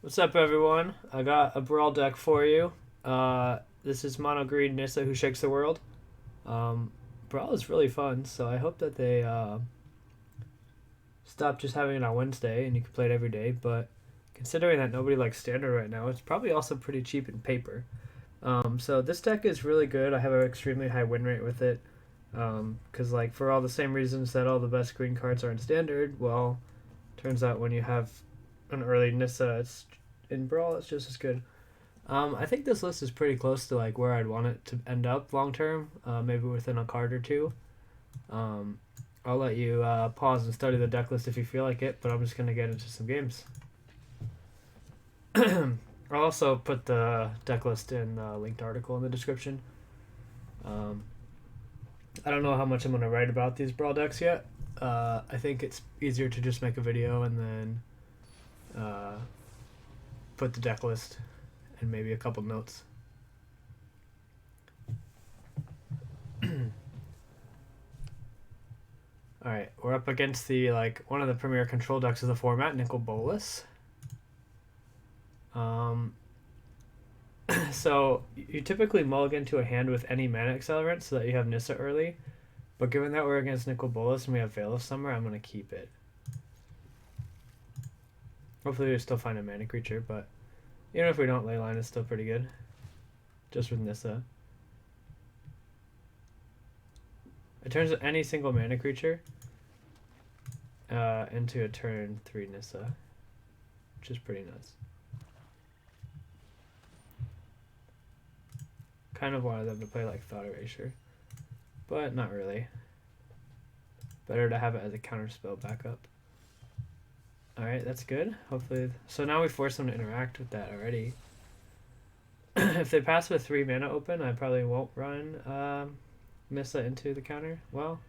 What's up, everyone? I got a Brawl deck for you. This is Mono Green Nissa who shakes the world. Um, Brawl is really fun, so I hope that they stop just having it on Wednesday and you can play it every day. But considering that nobody likes Standard right now, it's probably also pretty cheap in paper. So this deck is really good. I have an extremely high win rate with it. Because like for all the same reasons that all the best green cards are in Standard, well, turns out when you have an early Nissa, it's in Brawl, it's just as good. I think this list is pretty close to like where I'd want it to end up long term. Maybe within a card or two. Um, I'll let you pause and study the deck list if you feel like it, but I'm just gonna get into some games. I'll also put the deck list in the linked article in the description. Um, I don't know how much I'm gonna write about these Brawl decks yet. I think it's easier to just make a video and then put the deck list and maybe a couple notes. Alright, we're up against the one of the premier control decks of the format, Nicol Bolas. So you typically mulligan to a hand with any mana accelerant so that you have Nissa early. But given that we're against Nicol Bolas and we have Veil of Summer, I'm gonna keep it. Hopefully we still find a mana creature, but even if we don't, Leyline is still pretty good. Just with Nissa. It turns any single mana creature into a turn 3 Nissa, which is pretty nuts. Kind of wanted them to play like Thought Erasure, but not really. Better to have it as a counter spell backup. Alright, that's good. Hopefully. So now we force them to interact with that already. If they pass with 3 mana open, I probably won't run Nissa into the counter. Well,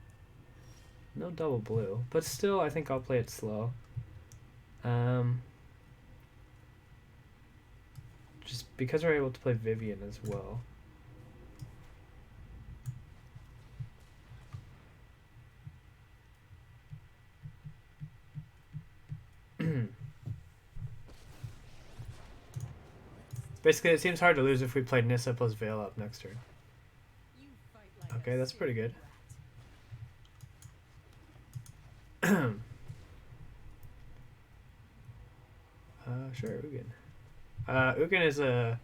no double blue. But still, I think I'll play it slow. Just because we're able to play Vivian as well. Basically, it seems hard to lose if we play Nissa plus Veil up next turn. Okay, that's pretty good. Sure, Ugin. Ugin is a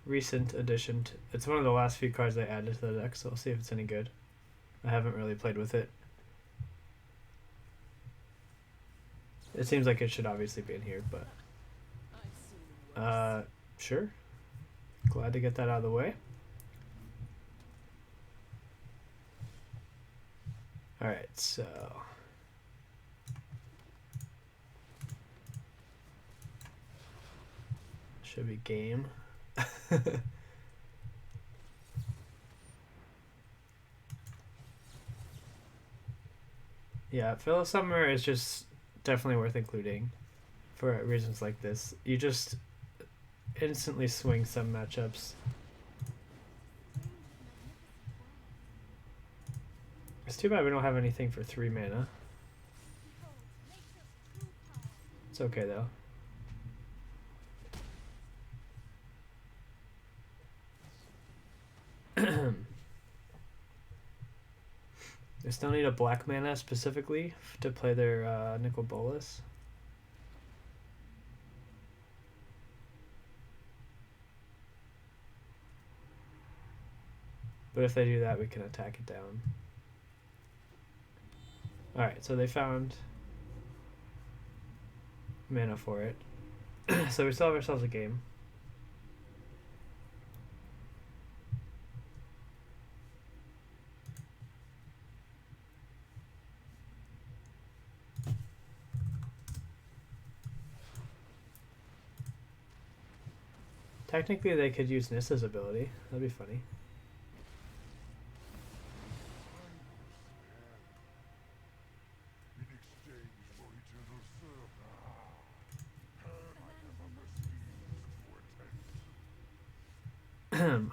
recent addition. It's one of the last few cards I added to the deck, so we'll see if it's any good. I haven't really played with it. It seems like it should obviously be in here, but sure. Glad to get that out of the way. Alright, so should be game. Yeah, Veil of Summer is just definitely worth including for reasons like this. You just instantly swing some matchups. It's too bad we don't have anything for 3 mana. It's okay though. They still need a black mana specifically to play their Nicol Bolas. But if they do that, we can attack it down. Alright, so they found mana for it. So we still have ourselves a game. Technically, they could use Nissa's ability. That'd be funny.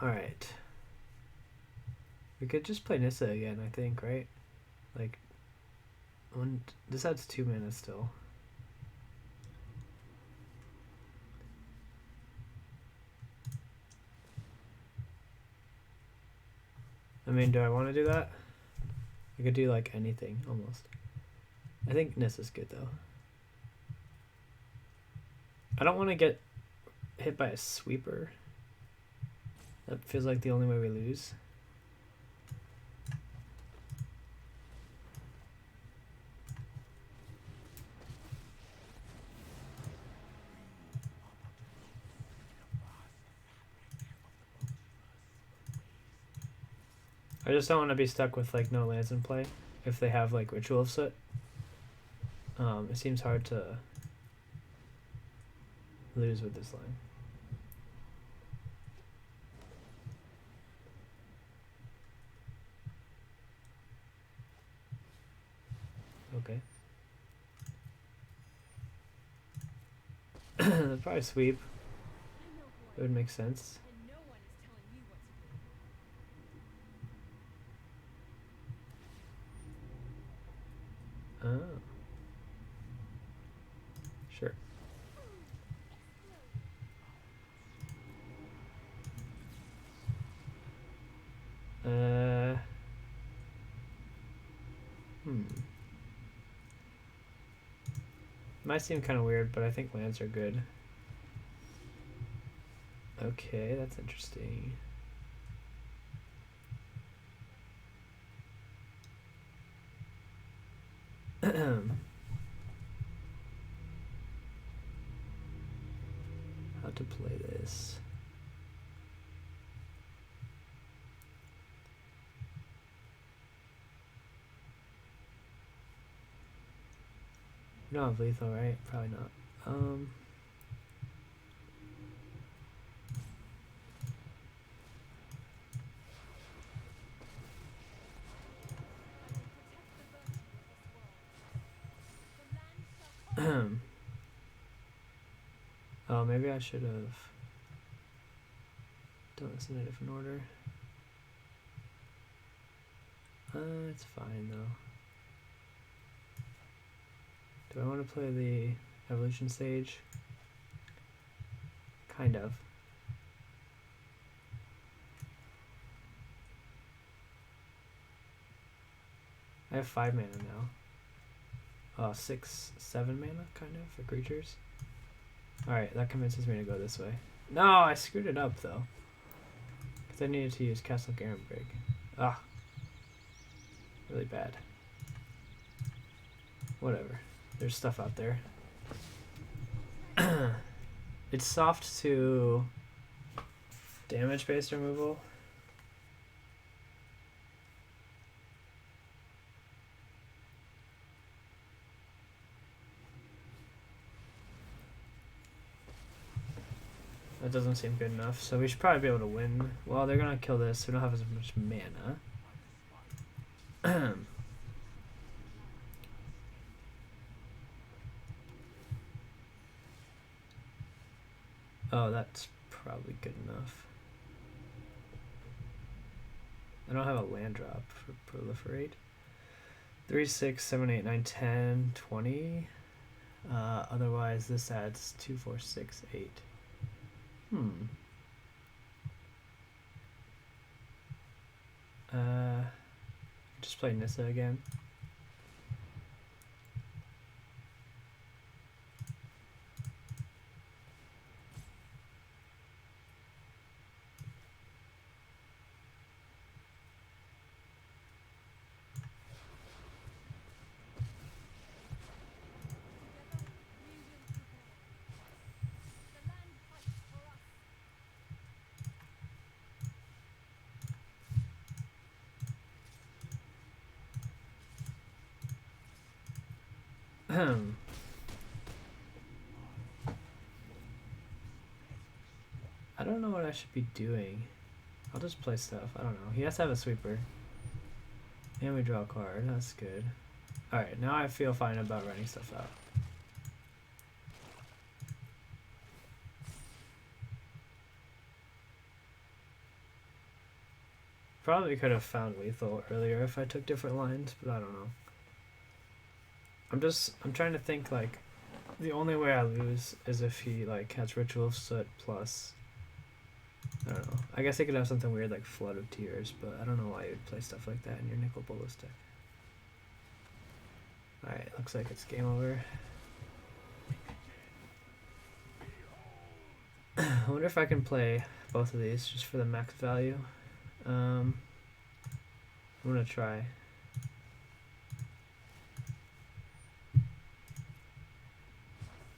Alright. We could just play Nissa again, I think, right? Like, this adds 2 mana still. mean, do I want to do that? I could do like anything almost. I think Nissa's good though. I don't want to get hit by a sweeper. That feels like the only way we lose. I just don't want to be stuck with like no lands in play if they have like Ritual of Soot. It seems hard to lose with this line. Okay. Probably sweep. It would make sense. Oh. Sure. Might seem kind of weird, but I think lands are good. Okay, that's interesting. How to play this? You don't have lethal, right? Probably not. Oh, maybe I should have done this in a different order. It's fine though. Do I want to play the evolution stage? Kind of. I have 5 mana now. 6, 7 mana kind of for creatures. Alright, that convinces me to go this way. No, I screwed it up though. Because I needed to use Castle Garenbrig. Ah. Really bad. Whatever. There's stuff out there. It's soft to damage-based removal. That doesn't seem good enough, so we should probably be able to win. Well, they're gonna kill this, so we don't have as much mana. Oh, that's probably good enough. I don't have a land drop for proliferate. 3, 6, 7, 8, 9, 10, 20. Otherwise, this adds 2, 4, 6, 8. Just play Nissa again. I don't know what I should be doing. I'll just play stuff. I don't know. He has to have a sweeper. And we draw a card. That's good. Alright, now I feel fine about running stuff out. Probably could have found lethal earlier if I took different lines, but I don't know. I'm trying to think, like, the only way I lose is if he, like, has Ritual of Soot plus I don't know. I guess they could have something weird like Flood of Tears, but I don't know why you would play stuff like that in your Nicol Bolas deck. Alright, looks like it's game over. I wonder if I can play both of these just for the max value. I'm gonna try.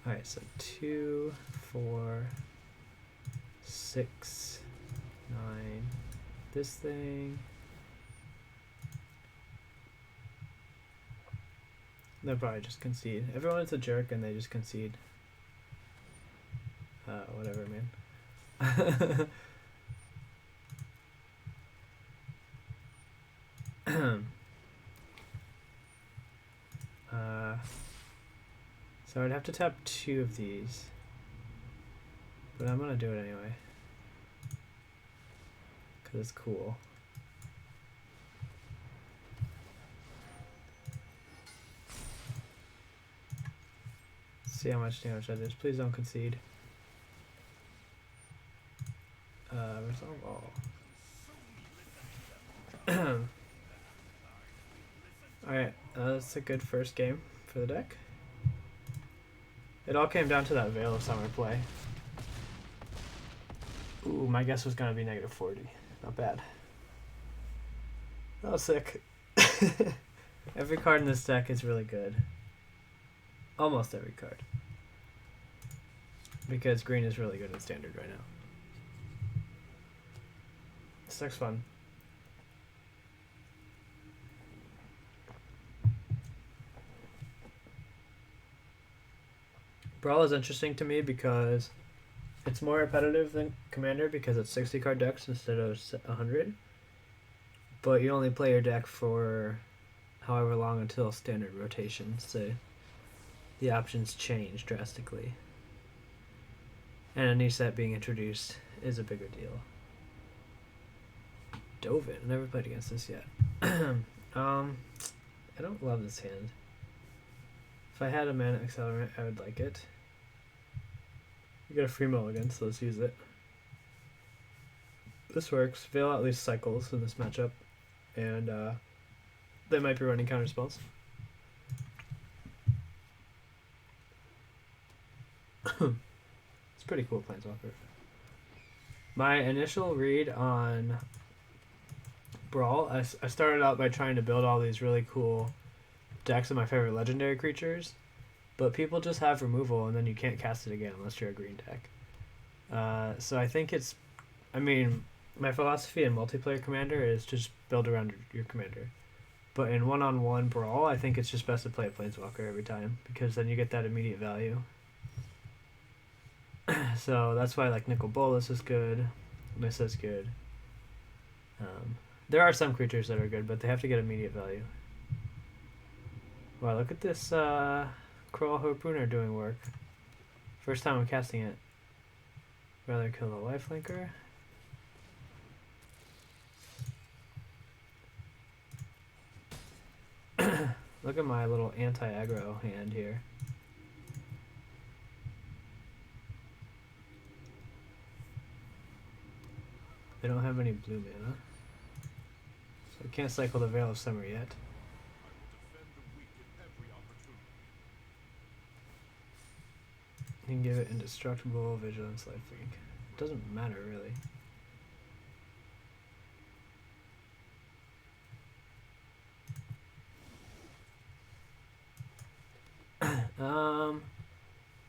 Alright, so 2, 4, 6, 9. This thing. They'll probably just concede. Everyone's a jerk and they just concede. Whatever, man. So I'd have to tap 2 of these. But I'm gonna do it anyway. Because it's cool. See how much damage that is. Please don't concede. Resolve all. Alright, that's a good first game for the deck. It all came down to that Veil of Summer play. Ooh, my guess was gonna be -40. Not bad. That was sick. Every card in this deck is really good. Almost every card. Because green is really good in standard right now. This deck's fun. Brawl is interesting to me because it's more repetitive than Commander because it's 60 card decks instead of 100. But you only play your deck for however long until standard rotations, so the options change drastically. And a new set being introduced is a bigger deal. Dovin, I never played against this yet. I don't love this hand. If I had a Mana Accelerant, I would like it. We got a free mulligan, so let's use it. This works. Veil at least cycles in this matchup, and they might be running counter spells. It's pretty cool, Planeswalker. My initial read on Brawl, I started out by trying to build all these really cool decks of my favorite legendary creatures, but people just have removal and then you can't cast it again unless you're a green deck. So I think it's, I mean, my philosophy in multiplayer Commander is just build around your commander. But in one-on-one Brawl, I think it's just best to play a Planeswalker every time because then you get that immediate value. So that's why like Nicol Bolas is good, Nissa is good. There are some creatures that are good, but they have to get immediate value. Wow, look at this Crawl Harpooner doing work. First time I'm casting it. Rather kill the lifelinker. Look at my little anti-aggro hand here. They don't have any blue mana. So I can't cycle the Veil of Summer yet. You can give it Indestructible, Vigilance, Lifelink. It doesn't matter really.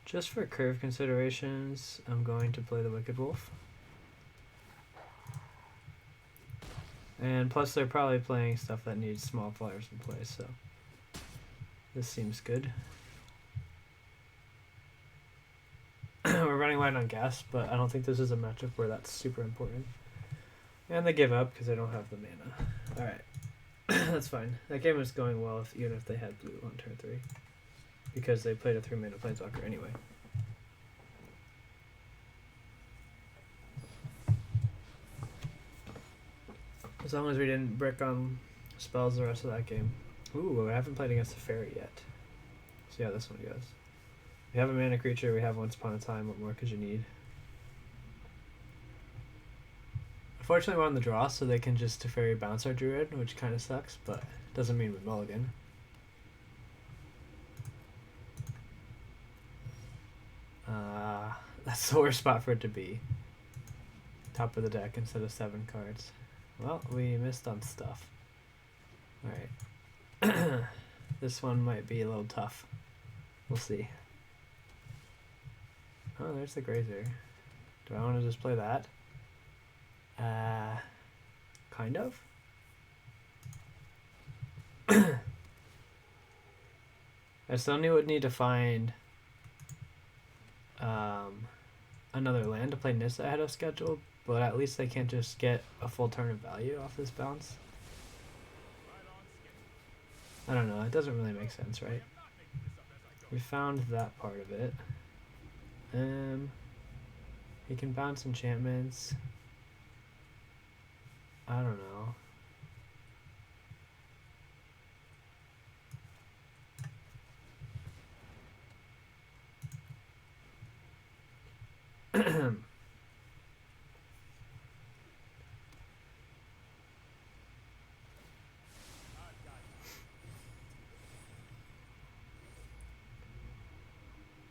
Just for curve considerations, I'm going to play the Wicked Wolf. And plus they're probably playing stuff that needs small flyers in play, so this seems good. We're running light on gas, but I don't think this is a matchup where that's super important. And they give up because they don't have the mana. Alright, that's fine. That game was going well even if they had blue on turn 3. Because they played a 3-mana Planeswalker anyway. As long as we didn't brick on spells the rest of that game. Ooh, I haven't played against a fairy yet. See how this one goes. We have a mana creature, we have Once Upon a Time, what more could you need? Unfortunately, we're on the draw, so they can just Teferi bounce our Druid, which kind of sucks, but doesn't mean we mulligan. That's the worst spot for it to be. Top of the deck instead of 7 cards. Well, we missed on stuff. Alright. This one might be a little tough. We'll see. Oh, there's the Grazer. Do I want to just play that? Kind of. I still would need to find another land to play Nissa ahead of schedule, but at least they can't just get a full turn of value off this bounce. I don't know, it doesn't really make sense, right? We found that part of it. He can bounce enchantments. I don't know.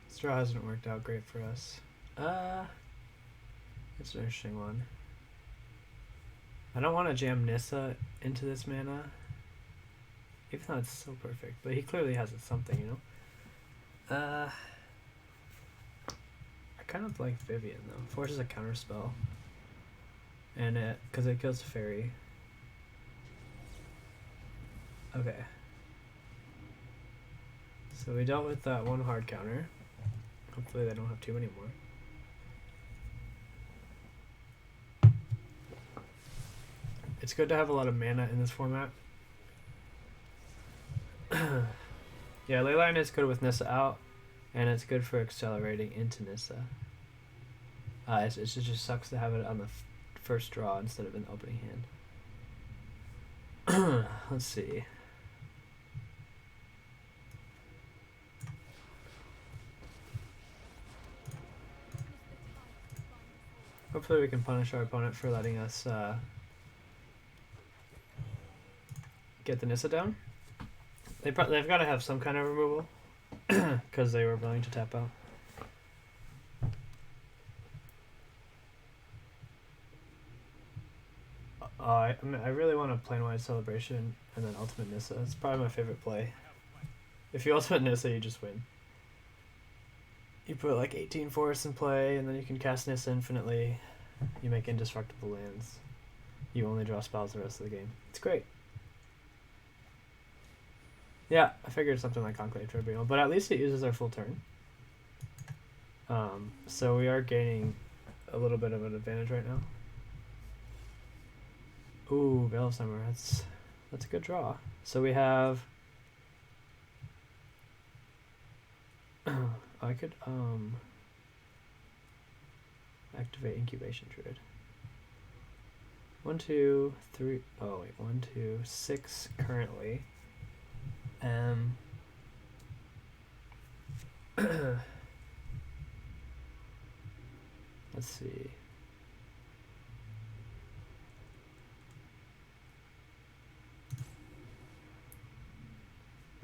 Straw hasn't worked out great for us. It's an interesting one. I don't want to jam Nissa into this mana, even though it's so perfect, but he clearly has something, you know? I kind of like Vivian, though. Forces a counterspell. And because it kills Fairy. Okay. So we dealt with that one hard counter. Hopefully they don't have too many more. It's good to have a lot of mana in this format. Yeah, Leyline is good with Nissa out, and it's good for accelerating into Nissa. It just sucks to have it on the first draw instead of an opening hand. Let's see. Hopefully we can punish our opponent for letting us get the Nissa down. They've got to have some kind of removal because they were willing to tap out. I really want a Planewide Celebration and then Ultimate Nissa. It's probably my favorite play. If you Ultimate Nissa, you just win. You put like 18 forests in play, and then you can cast Nissa infinitely. You make indestructible lands. You only draw spells the rest of the game. It's great. Yeah, I figured something like Conclave Tribunal, but at least it uses our full turn. So we are gaining a little bit of an advantage right now. Ooh, Veil of Summer. That's a good draw. So we have. I could activate Incubation Druid. 1, 2, 3. Oh wait, 1, 2, 6 currently. Let's see.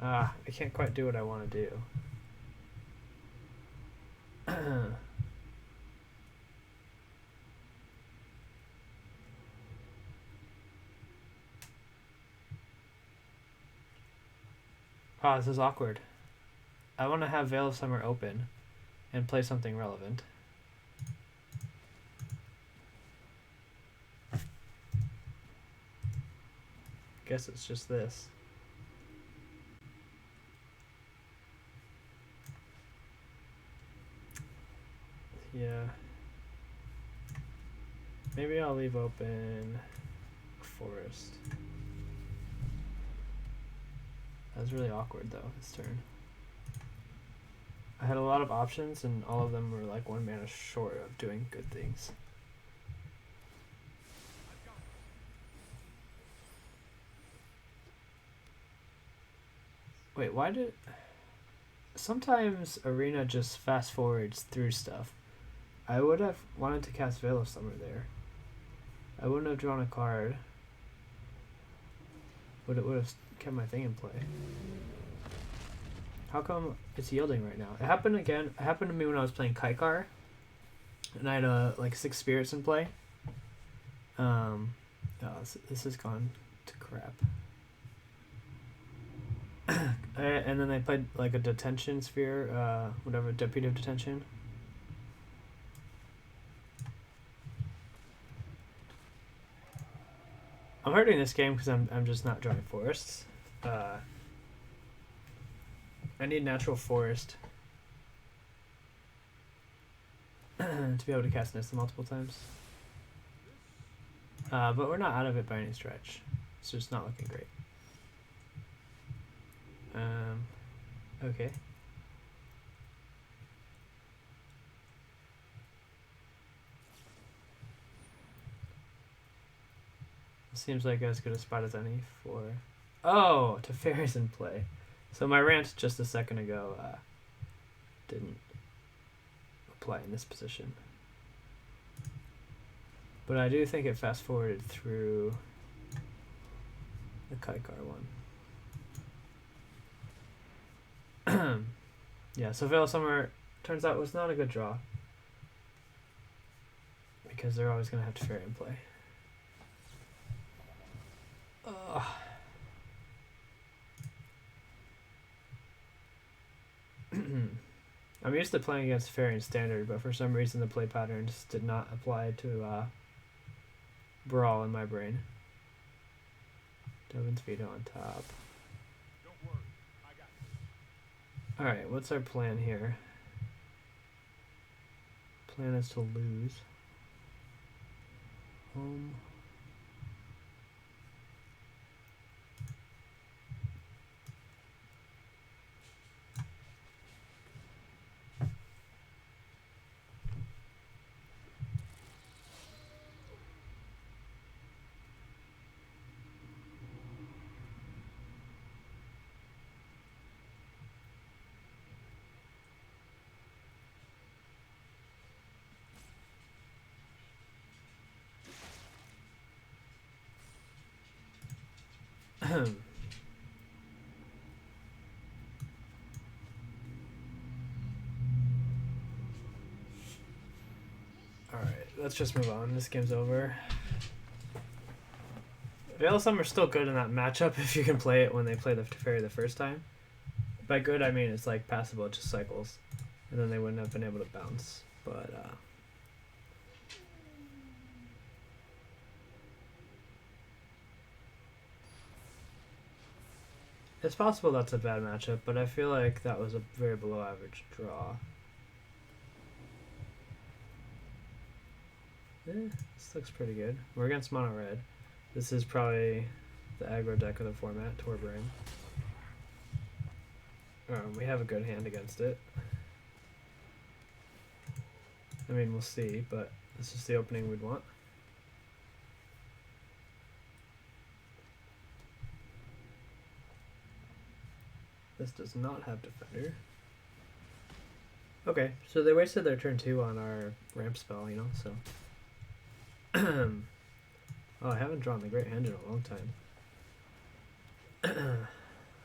I can't quite do what I want to do. This is awkward. I want to have Veil of Summer open and play something relevant. Guess it's just this. Yeah. Maybe I'll leave open Forest. That was really awkward though, this turn. I had a lot of options and all of them were like 1 mana short of doing good things. Wait, why did... Sometimes Arena just fast forwards through stuff. I would have wanted to cast Veil of Summer there. I wouldn't have drawn a card. But it would have kept my thing in play. How come it's yielding right now? It happened again. It happened to me when I was playing Kaikar. And I had like 6 spirits in play. Oh, this has gone to crap. And then they played like a detention sphere, whatever, deputy of detention. I'm hurting this game because I'm just not drawing forests. I need natural forest to be able to cast Nissa multiple times. But we're not out of it by any stretch. It's just not looking great. Okay. Seems like as good a spot as any for... Oh! Teferi's in play. So my rant just a second ago didn't apply in this position. But I do think it fast-forwarded through the Kaikar one. Yeah, so Veil Summer turns out was not a good draw. Because they're always going to have Teferi in play. I'm used to playing against Fairy and Standard, but for some reason the play patterns did not apply to Brawl in my brain. Devin's Veto on top. Alright, what's our plan here? Plan is to lose. Alright, let's just move on. This game's over. Veil of Summer's still good in that matchup if you can play it when they play the Teferi the first time. By good, I mean it's like passable, it just cycles. And then they wouldn't have been able to bounce. But, it's possible that's a bad matchup, but I feel like that was a very below average draw. This looks pretty good. We're against mono red. This is probably the aggro deck of the format, Torbrain. We have a good hand against it. I mean, we'll see, but this is the opening we'd want. This does not have Defender. Okay, so they wasted their turn 2 on our ramp spell, you know, so... Oh, I haven't drawn the Great Hand in a long time.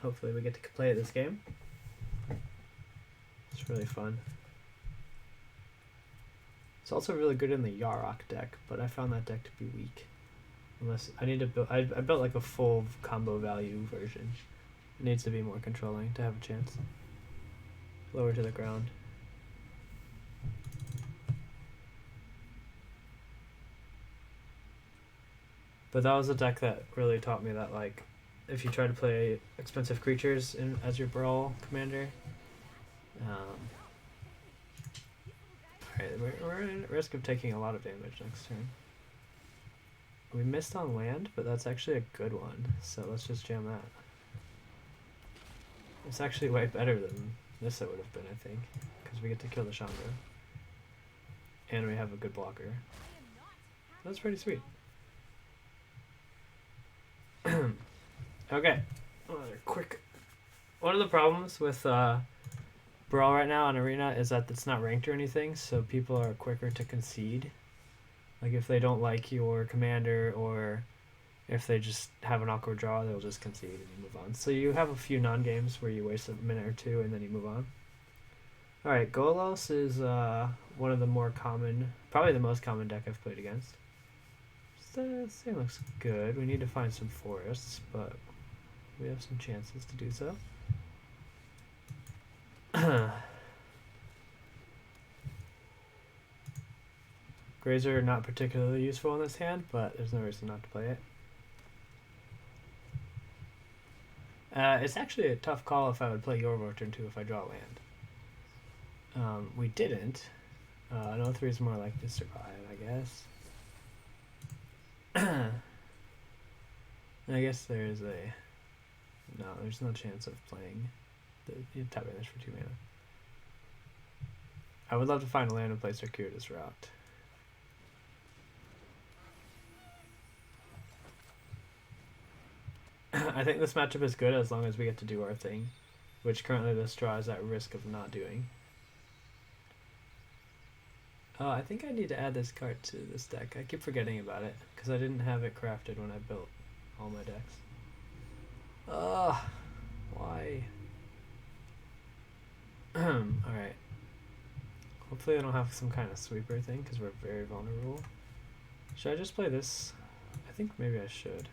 Hopefully we get to play this game. It's really fun. It's also really good in the Yarok deck, but I found that deck to be weak. Unless I need to build... I built like a full combo value version. It needs to be more controlling to have a chance. Lower to the ground. But that was a deck that really taught me that, like, if you try to play expensive creatures as your Brawl commander, alright, we're at risk of taking a lot of damage next turn. We missed on land, but that's actually a good one, so let's just jam that. It's actually way better than Nissa would have been, I think, because we get to kill the Chandra. And we have a good blocker. That's pretty sweet. Okay, another quick. One of the problems with Brawl right now on Arena is that it's not ranked or anything, so people are quicker to concede Like if they don't like your commander, or if they just have an awkward draw, they'll just concede and you move on. So you have a few non-games where you waste a minute or two and then you move on. Alright, Golos is one of the more common, probably the most common deck I've played against. This thing looks good. We need to find some forests, but we have some chances to do so. Grazer not particularly useful in this hand, but there's no reason not to play it. It's actually a tough call if I would play Yorvo turn 2 if I draw land. We didn't. No 3 is more like to survive, I guess. I guess there's a... No, there's no chance of playing the tapping this for 2 mana. I would love to find a land and play Circuitous Route. I think this matchup is good as long as we get to do our thing, which currently this draw is at risk of not doing. Oh, I think I need to add this card to this deck. I keep forgetting about it, because I didn't have it crafted when I built all my decks. Ugh, why? Alright. Hopefully I don't have some kind of sweeper thing, because we're very vulnerable. Should I just play this? I think maybe I should.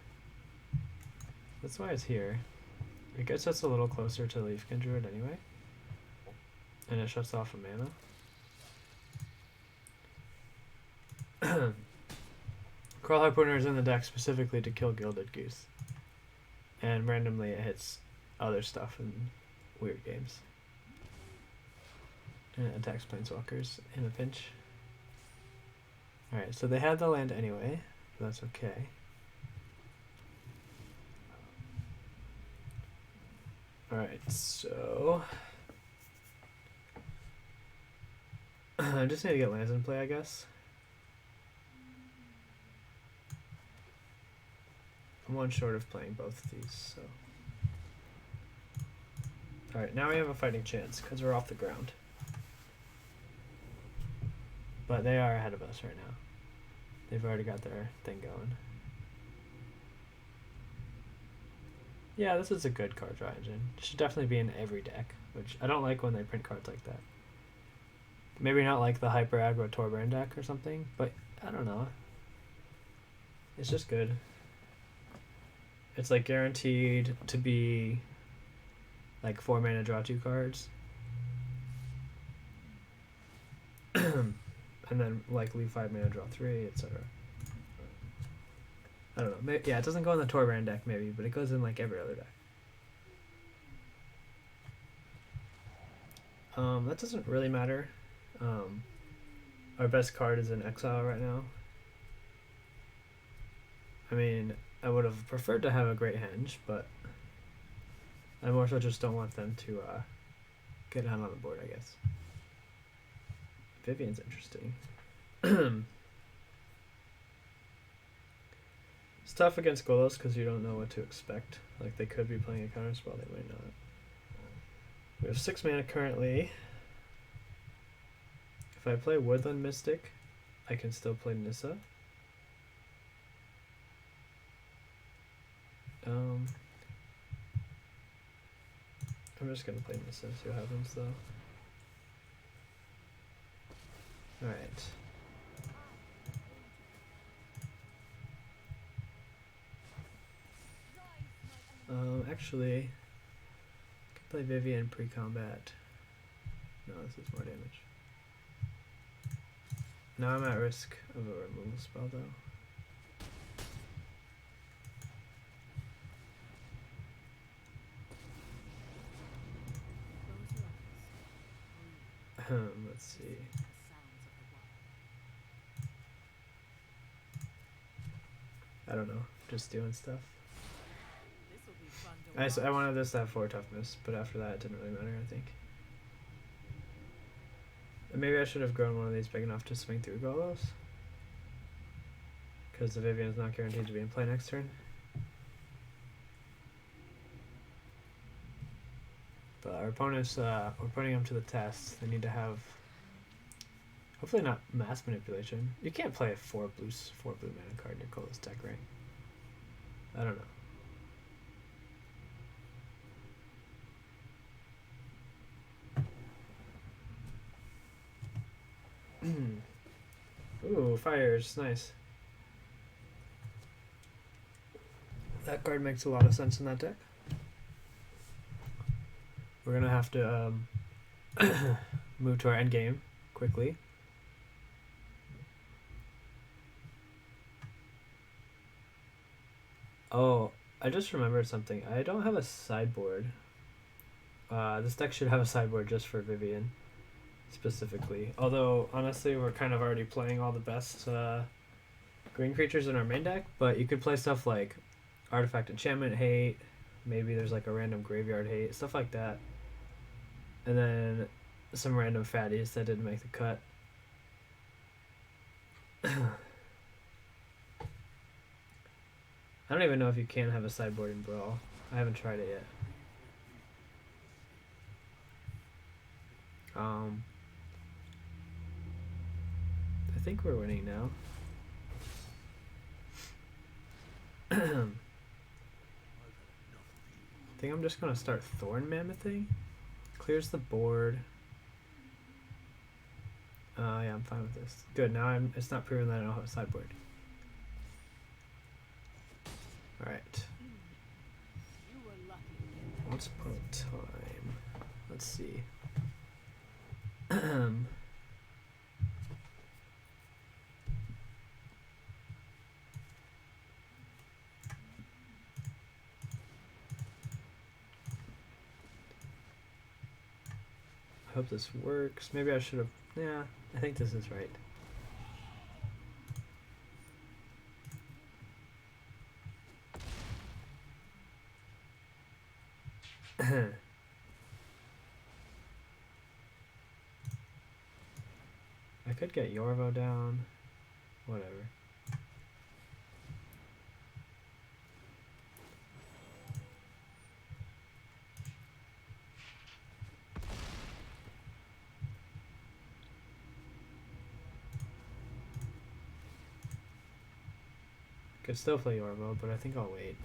That's why it's here. It gets us a little closer to Leaf Kindred anyway. And it shuts off a mana. Crawl Harpooner is in the deck specifically to kill Gilded Goose. And randomly it hits other stuff in weird games. And it attacks Planeswalkers in a pinch. Alright, so they had the land anyway, but that's okay. Alright, so... I just need to get lands in play, I guess. I'm one short of playing both of these, so... Alright, now we have a fighting chance, because we're off the ground. But they are ahead of us right now. They've already got their thing going. Yeah, this is a good card draw engine. It should definitely be in every deck, which I don't like when they print cards like that. Maybe not like the Hyper Aggro Torbrand deck or something, but I don't know. It's just good. It's like guaranteed to be like 4 mana draw 2 cards. And then like leave 5 mana draw 3, etc. I don't know. Maybe, yeah, it doesn't go in the Torbrand deck maybe, but it goes in like every other deck. That doesn't really matter. Our best card is in exile right now. I mean, I would have preferred to have a Great Henge, but I more so just don't want them to get out on the board, I guess. Vivian's interesting. It's tough against Golos because you don't know what to expect. Like, they could be playing a counterspell, they might not. We have 6 mana currently. If I play Woodland Mystic, I can still play Nissa. I'm just gonna play Nissa, see what happens though. Alright. Actually, I can play Vivian pre-combat. No, this is more damage. Now I'm at risk of a removal spell though. Let's see. I don't know, just doing stuff. I wanted this to have 4 toughness, but after that it didn't really matter, I think. And maybe I should have grown one of these big enough to swing through Golos. Because the Vivian is not guaranteed to be in play next turn. But our opponents, we're putting them to the test. They need to have... Hopefully not mass manipulation. You can't play a four blue mana card in your coldest deck, right? I don't know. Ooh, fires, nice. That card makes a lot of sense in that deck. We're gonna have to move to our end game quickly. Oh, I just remembered something. I don't have a sideboard. This deck should have a sideboard just for Vivian, specifically. Although, honestly, we're kind of already playing all the best green creatures in our main deck, but you could play stuff like Artifact Enchantment Hate, maybe there's like a random Graveyard Hate, stuff like that. And then some random fatties that didn't make the cut. I don't even know if you can have a sideboard in Brawl. I haven't tried it yet. I think we're winning now. I think I'm just gonna start Thorn Mammothing. Clears the board. Yeah, I'm fine with this. Good, now it's not proven that I don't have a sideboard. Alright. Once upon a time. Let's see. I hope this works. Maybe I should have... Yeah, I think this is right. I could get Yorvo down. Whatever. Could still play Yorvo, but I think I'll wait.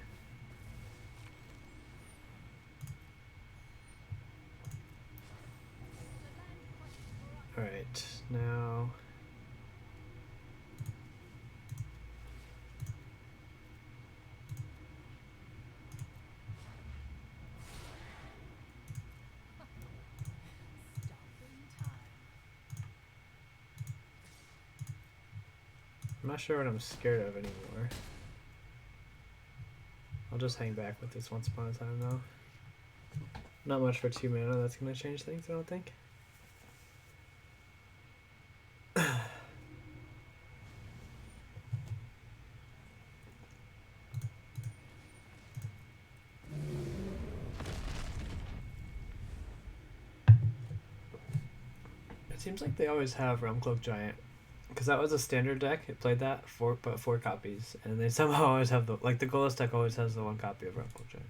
Alright, now... I'm not sure what I'm scared of anymore. I'll just hang back with this Once Upon a Time though. Not much for 2 mana, that's gonna change things, I don't think. It seems like they always have Realmcloak Giant. Because that was a standard deck, it played that, but 4 copies. And they somehow always have the... Like, the Golos deck always has the 1 copy of Realmcloak Giant.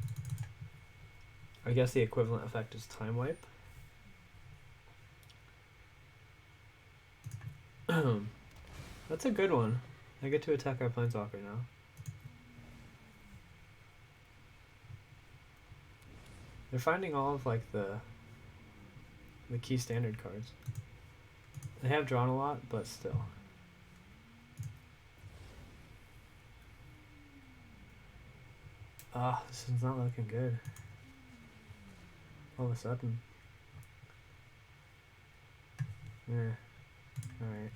I guess the equivalent effect is Time Wipe. That's a good one. I get to attack our Planeswalker now. They're finding all of, like, the key standard cards. They have drawn a lot, but still. Ah, this is not looking good. All of a sudden. Yeah. Alright.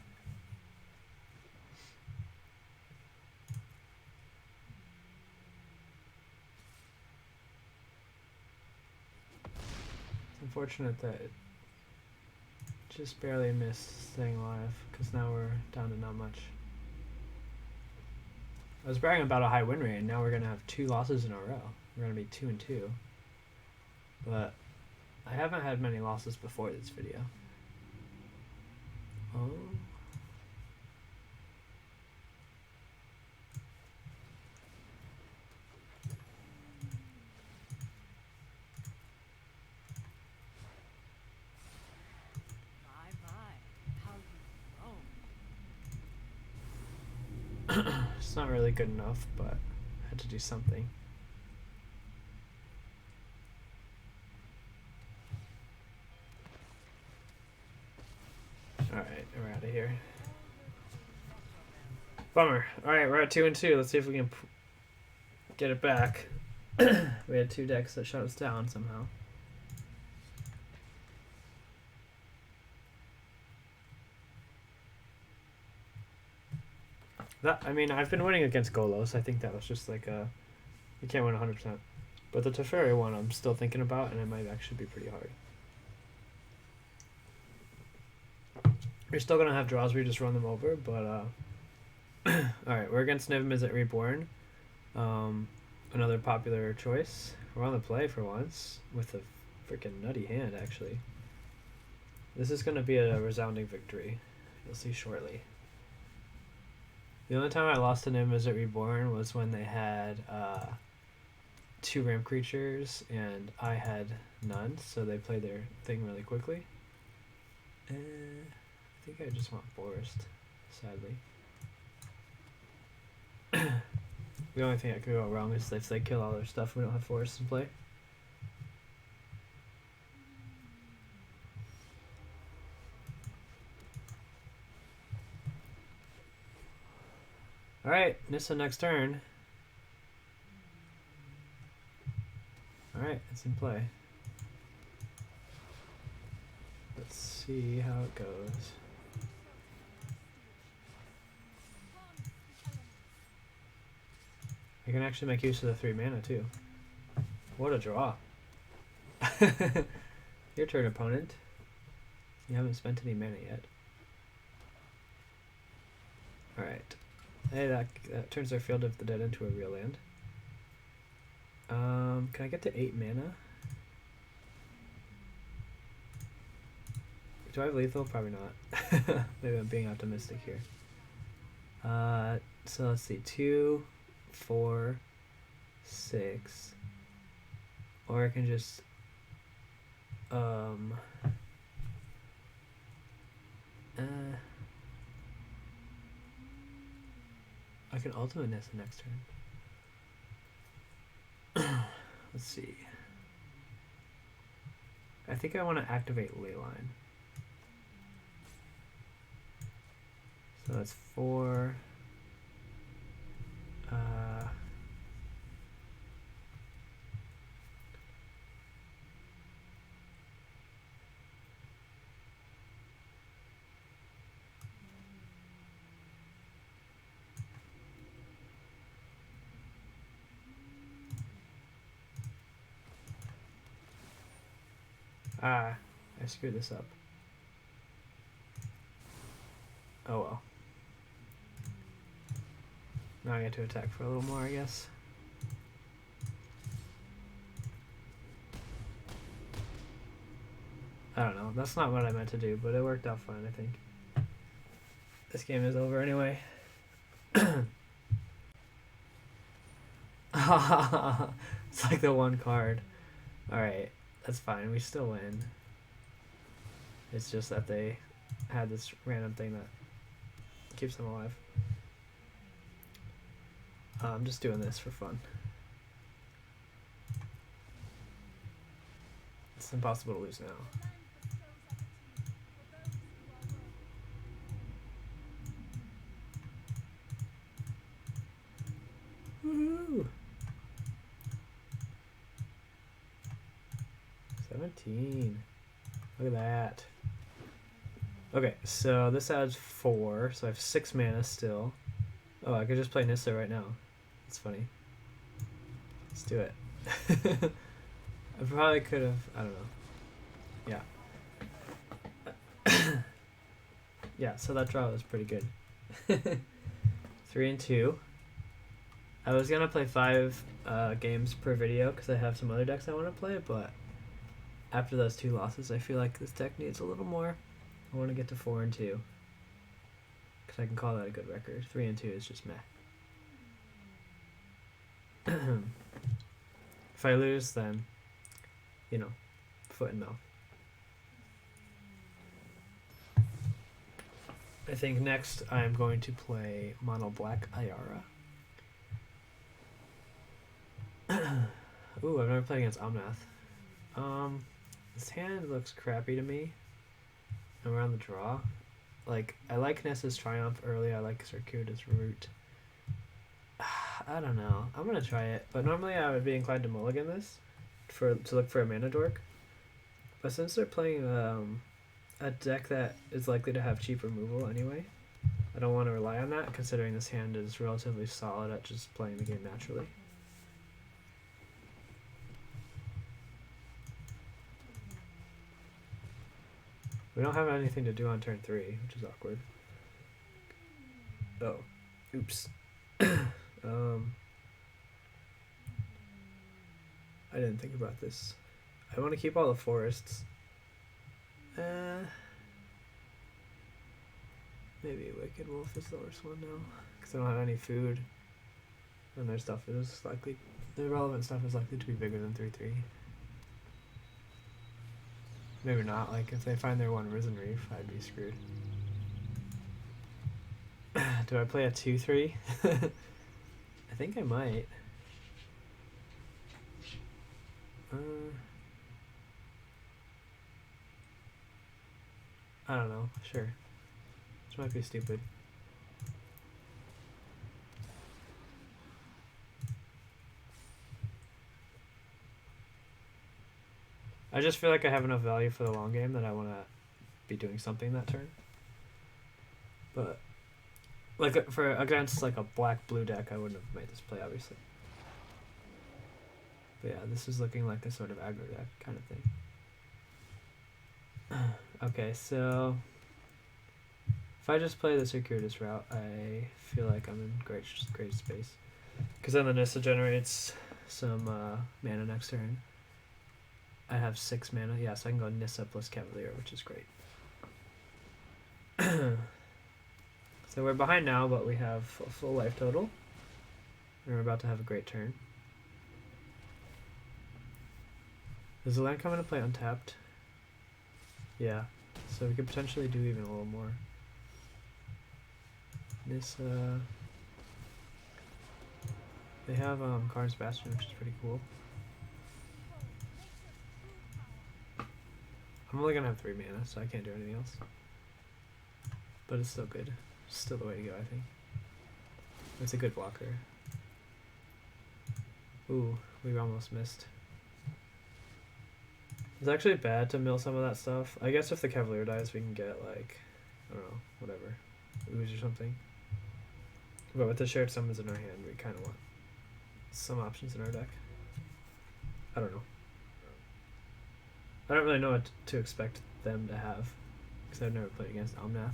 It's unfortunate that it just barely missed staying alive, because now we're down to not much. I was bragging about a high win rate, and now we're going to have 2 losses in a row. We're going to be 2-2. But I haven't had many losses before this video. Oh. It's not really good enough, but I had to do something. Alright, we're out of here. Bummer. Alright, we're at 2-2. Let's see if we can get it back. We had 2 decks that shut us down somehow. I mean, I've been winning against Golos. I think that was just like a... You can't win 100%. But the Teferi one I'm still thinking about, and it might actually be pretty hard. You're still going to have draws where you just run them over, but... Alright, we're against Niv Mizzet Reborn. Another popular choice. We're on the play for once, with a freaking nutty hand, actually. This is going to be a resounding victory. You'll see shortly. The only time I lost to Niv Mizzet Reborn was when they had 2 ramp creatures and I had none, so they played their thing really quickly. I think I just want Forest, sadly. The only thing that could go wrong is if they kill all their stuff, we don't have Forest to play. Alright, Nissa next turn. Alright, it's in play. Let's see how it goes. I can actually make use of the 3 mana too. What a draw. Your turn, opponent. You haven't spent any mana yet. Alright. Hey, that turns their Field of the Dead into a real land. Can I get to 8 mana? Do I have lethal? Probably not. Maybe I'm being optimistic here. So let's see. 2, 4, 6. Or I can just... I can ultimate Nissa next turn. Let's see. I think I want to activate Leyline. So that's 4. I screwed this up. Oh well. Now I get to attack for a little more, I guess. I don't know. That's not what I meant to do, but it worked out fine, I think. This game is over anyway. It's like the one card. Alright, that's fine. We still win. It's just that they had this random thing that keeps them alive. I'm just doing this for fun. It's impossible to lose now. Woohoo! 17. Look at that. Okay, so this adds 4, so I have 6 mana still. Oh, I could just play Nissa right now. That's funny. Let's do it. I probably could have, I don't know. Yeah. Yeah, so that draw was pretty good. 3 and 2. I was gonna play 5 games per video because I have some other decks I want to play, but after those 2 losses, I feel like this deck needs a little more. I want to get to 4 and 2 because I can call that a good record. 3 and 2 is just meh. If I lose, then, you know, foot and mouth. I think next I'm going to play Mono Black Ayara. Ooh, I've never played against Omnath. This hand looks crappy to me. And we're on the draw. Like, I like Nissa's Triumph early. I like Circuitous Root. I don't know. I'm gonna try it. But normally I would be inclined to mulligan this to look for a mana dork. But since they're playing a deck that is likely to have cheap removal anyway, I don't want to rely on that, considering this hand is relatively solid at just playing the game naturally. We don't have anything to do on turn 3, which is awkward. Oh, oops. I didn't think about this. I want to keep all the forests. Maybe Wicked Wolf is the worst one now, because I don't have any food, and their stuff is likely, the relevant stuff is likely to be bigger than 3/3. Maybe not. Like, if they find their one Risen Reef, I'd be screwed. Do I play a 2/3? I think I might. I don't know. Sure. This might be stupid. I just feel like I have enough value for the long game that I want to be doing something that turn. But like for against like a black-blue deck, I wouldn't have made this play, obviously. But yeah, this is looking like a sort of aggro deck kind of thing. Okay, so if I just play the Circuitous route, I feel like I'm in great space. Because then the Nissa generates some mana next turn. I have 6 mana, yeah, so I can go Nissa plus Cavalier, which is great. So we're behind now, but we have a full life total. And we're about to have a great turn. Does the land come into play untapped? Yeah, so we could potentially do even a little more. Nissa. They have Karn's Bastion, which is pretty cool. I'm only gonna have 3 mana, so I can't do anything else. But it's still good. Still the way to go, I think. It's a good blocker. Ooh, we almost missed. It's actually bad to mill some of that stuff. I guess if the Cavalier dies, we can get, like, I don't know, whatever. Ooze or something. But with the shared summons in our hand, we kind of want some options in our deck. I don't know. I don't really know what to expect them to have, because I've never played against Omnath.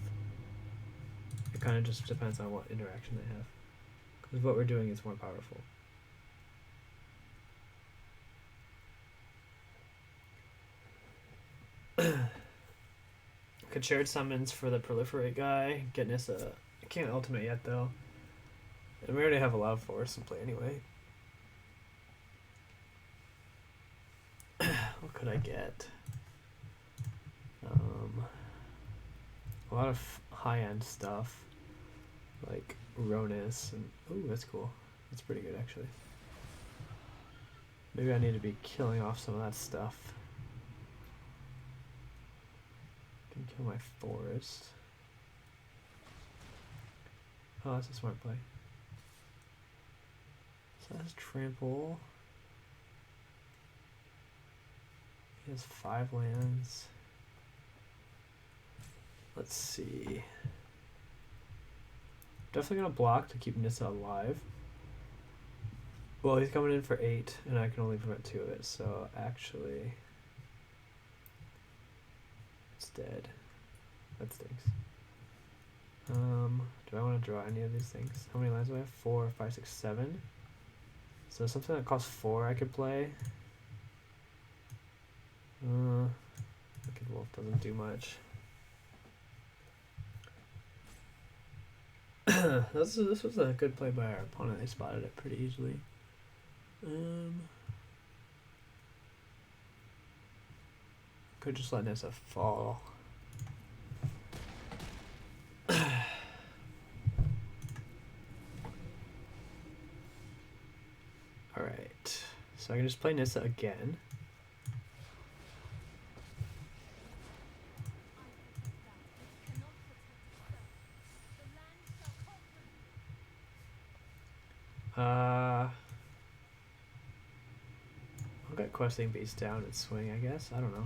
It kind of just depends on what interaction they have, because what we're doing is more powerful. Could shared summons for the proliferate guy, get Nissa. I can't ultimate yet though. And we already have a lot of forests in play anyway. What could I get? A lot of high-end stuff, like Ronis, and ooh, that's cool. That's pretty good actually. Maybe I need to be killing off some of that stuff. Can kill my forest. Oh, that's a smart play. So that's trample. He has 5 lands. Let's see. Definitely gonna block to keep Nissa alive. Well, he's coming in for 8, and I can only prevent 2 of it, so actually it's dead. That stinks. Do I want to draw any of these things? How many lands do I have? 4, 5, 6, 7. So something that costs 4 I could play. Wicked Wolf doesn't do much. This was a good play by our opponent. They spotted it pretty easily. Could just let Nissa fall. Alright, So I can just play Nissa again. I'll get Questing Beast down and swing, I guess. I don't know.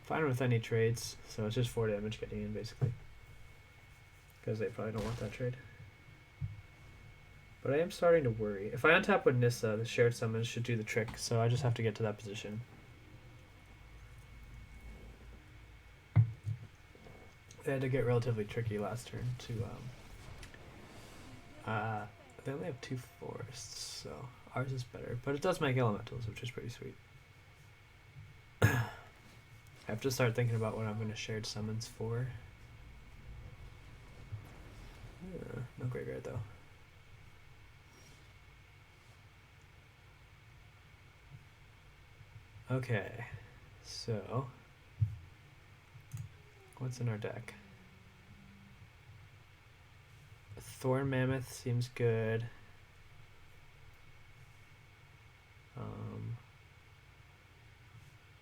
Fine with any trades, so it's just 4 damage getting in, basically. Because they probably don't want that trade. But I am starting to worry. If I untap with Nissa, the shared summons should do the trick, so I just have to get to that position. They had to get relatively tricky last turn to, they only have 2 forests, so ours is better. But it does make elementals, which is pretty sweet. I have to start thinking about what I'm going to shared summons for. No graveyard, though. Okay, so what's in our deck? Thorn Mammoth seems good.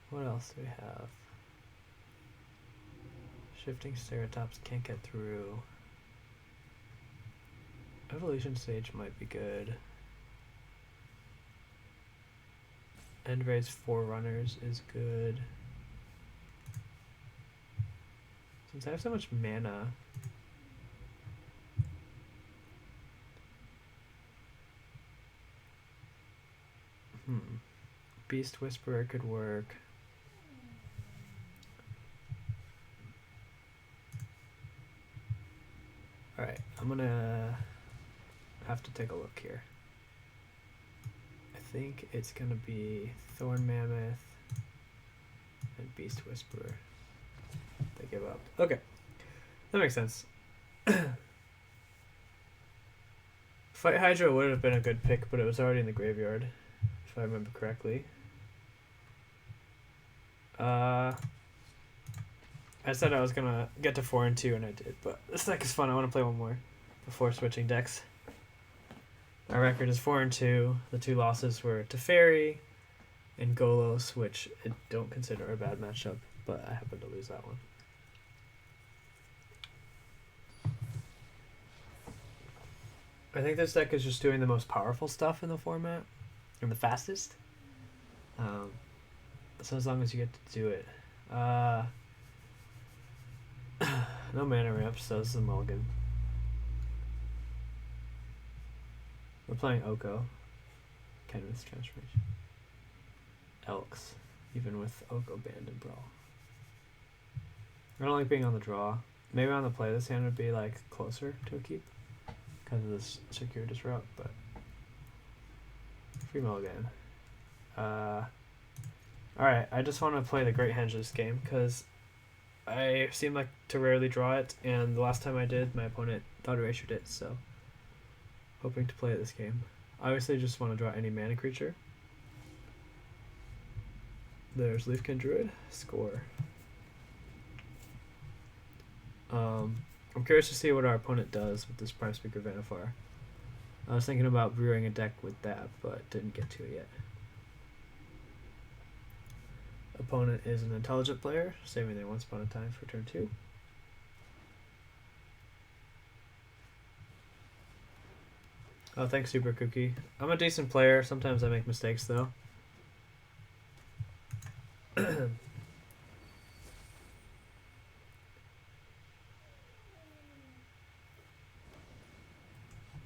What else do we have? Shifting Ceratops can't get through. Evolution Sage might be good. Endray's Forerunners is good. Since I have so much mana, Beast Whisperer could work. Alright, I'm gonna have to take a look here. I think it's gonna be Thorn Mammoth and Beast Whisperer. They give up. Okay, that makes sense. Fight Hydra would have been a good pick, but it was already in the graveyard, if I remember correctly. I said I was gonna get to 4 and 2, and I did, but this deck is fun. I want to play one more before switching decks. My record is 4 and 2. The 2 losses were to Fairy and Golos, which I don't consider a bad matchup, but I happened to lose that one. I think this deck is just doing the most powerful stuff in the format, and the fastest. So as long as you get to do it. No mana ramp, so this is a mulligan. We're playing Oko. Canvas Transformation. Elks, even with Oko banned in Brawl. I don't like being on the draw. Maybe on the play this hand would be like closer to a keep because of this secure disrupt, but free mulligan. Alright, I just want to play the Great Henge this game because I seem like to rarely draw it, and the last time I did, my opponent thought erasured it, so hoping to play it this game. Obviously, just want to draw any mana creature. There's Leafkin Druid. Score. I'm curious to see what our opponent does with this Prime Speaker Vanifar. I was thinking about brewing a deck with that, but didn't get to it yet. Opponent is an intelligent player, saving their Once Upon a Time for turn 2. Oh, thanks, Super Cookie. I'm a decent player. Sometimes I make mistakes, though.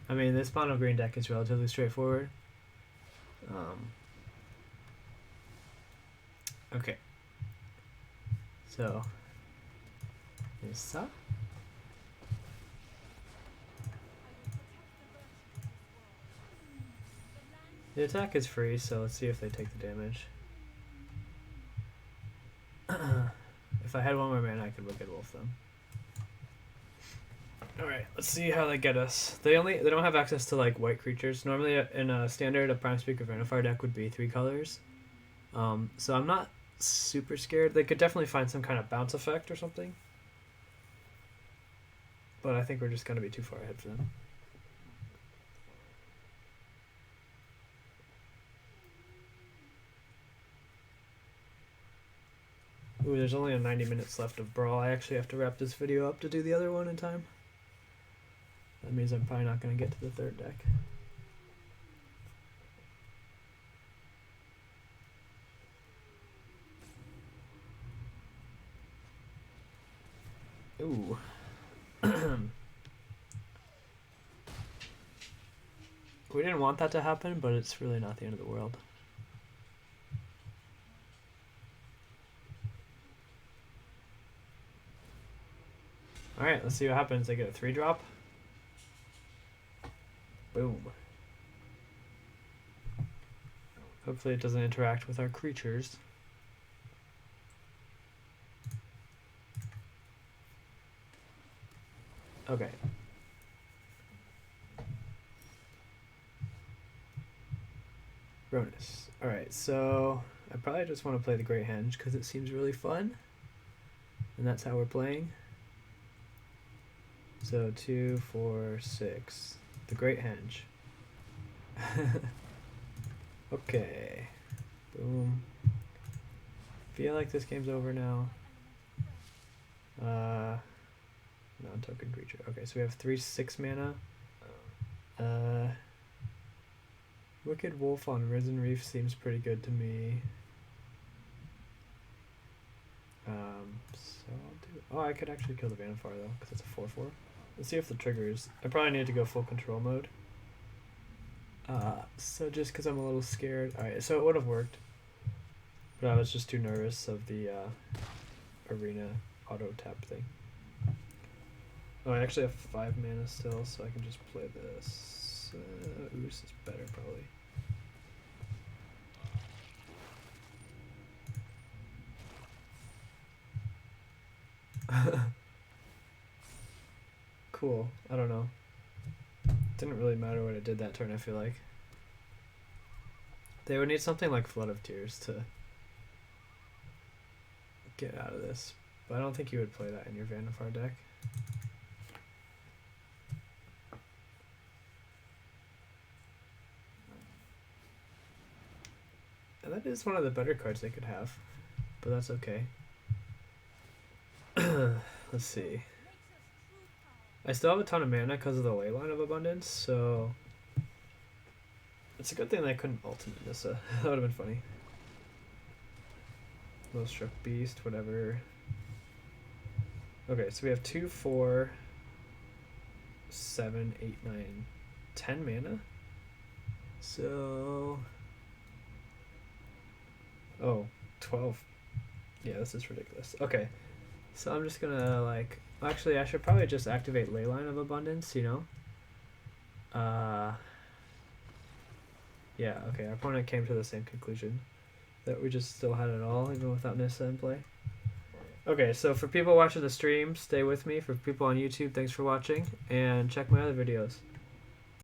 I mean, this mono green deck is relatively straightforward. Okay. So, Nissa. The attack is free, so let's see if they take the damage. If I had one more mana, I could Wicked Wolf them. Alright, let's see how they get us. They don't have access to like white creatures. Normally in a standard, a Prime Speaker Vanifar deck would be 3 colors. So I'm not super scared. They could definitely find some kind of bounce effect or something. But I think we're just going to be too far ahead for them. Ooh, there's only 90 minutes left of Brawl. I actually have to wrap this video up to do the other one in time. That means I'm probably not going to get to the third deck. Ooh. We didn't want that to happen, but it's really not the end of the world. Alright, let's see what happens. I get a 3-drop. Boom. Hopefully it doesn't interact with our creatures. Okay. Ronus. Alright, so I probably just want to play the Great Henge because it seems really fun. And that's how we're playing. So 2, 4, 6. The Great Henge. Okay. Boom. Feel like this game's over now. Non-token creature. Okay, so we have 3 6 mana. Wicked Wolf on Risen Reef seems pretty good to me. So I'll do. Oh, I could actually kill the Vanifar though, because it's a 4/4. Let's see if the triggers. I probably need to go full control mode. So just because I'm a little scared. Alright, so it would have worked. But I was just too nervous of the arena auto tap thing. Oh, I actually have 5 mana still, so I can just play this. Ooh, this is better probably. Cool. I don't know. Didn't really matter what I did that turn, I feel like. They would need something like Flood of Tears to get out of this. But I don't think you would play that in your Vanifar deck. And that is one of the better cards they could have. But that's okay. Let's see. I still have a ton of mana because of the Leyline of Abundance, so it's a good thing that I couldn't ultimate Nissa. That would have been funny. Low Struck Beast, whatever. Okay, so we have 2, 4, 7, 8, 9, 10 mana. So... Oh, 12. Yeah, this is ridiculous. Okay, so I'm just gonna like... Actually, I should probably just activate Leyline of Abundance, you know? Yeah, okay, our opponent came to the same conclusion. That we just still had it all, even without Nissa in play. Okay, so for people watching the stream, stay with me. For people on YouTube, thanks for watching. And check my other videos.